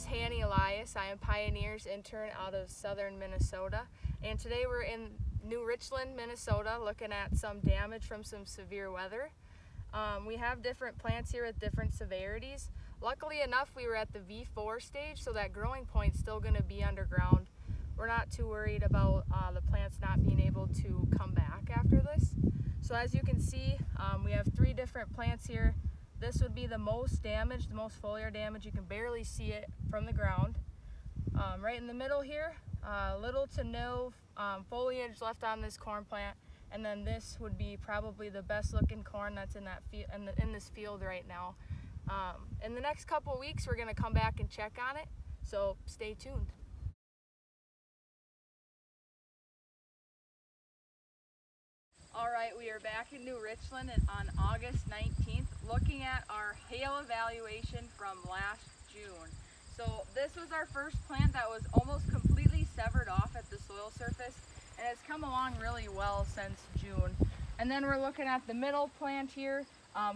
is Hanny Elias. I am Pioneer's intern out of southern Minnesota, and today we're in New Richland, Minnesota, looking at some damage from some severe weather. We have different plants here with different severities. Luckily enough, we were at the V4 stage, so that growing point's still going to be underground. We're not too worried about the plants not being able to come back after this. So as you can see, we have 3 different plants here. This would be the most damaged, the most foliar damage. You can barely see it from the ground. Right in the middle here, little to no foliage left on this corn plant, and then this would be probably the best looking corn that's in that in this field right now. In the next couple weeks, we're going to come back and check on it, so stay tuned. All right, we are back in New Richland and on August 19th looking at our hail evaluation from last June. So this was our first plant that was almost completely severed off at the soil surface, and it's come along really well since June. And then we're looking at the middle plant here,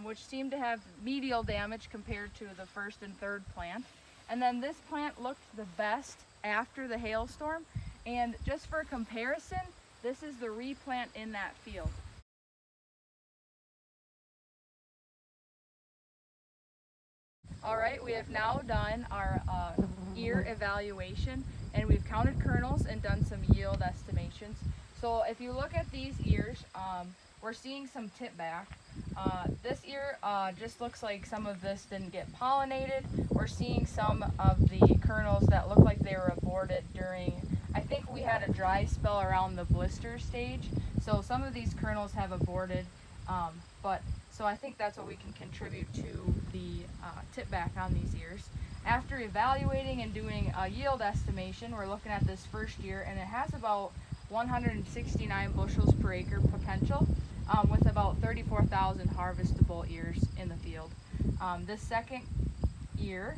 which seemed to have medial damage compared to the first and third plant. And then this plant looked the best after the hailstorm, and just for comparison, this is the replant in that field. All right, we have now done our ear evaluation, and we've counted kernels and done some yield estimations. So if you look at these ears, we're seeing some tip back. This ear just looks like some of this didn't get pollinated. We're seeing some of the kernels that look like they were aborted during, I think we had a dry spell around the blister stage. So some of these kernels have aborted, so I think that's what we can contribute to the tip back on these ears. After evaluating and doing a yield estimation, we're looking at this first year, and it has about 169 bushels per acre potential, with about 34,000 harvestable ears in the field. This second year,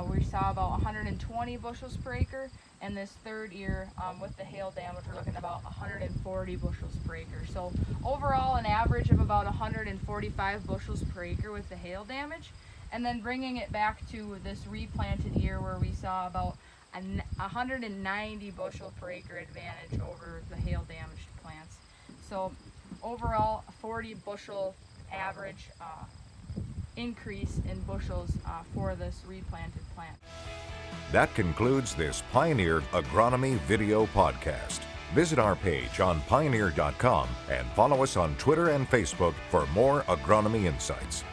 we saw about 120 bushels per acre, and this third year, with the hail damage, we're looking at about 140 bushels per acre. So overall, an average of about 145 bushels per acre with the hail damage, and then bringing it back to this replanted year where we saw about 190 bushel per acre advantage over the hail damaged plants. So overall, a 40 bushel average increase in bushels for this replanted plant. That concludes this Pioneer Agronomy video podcast. Visit our page on pioneer.com and follow us on Twitter and Facebook for more agronomy insights.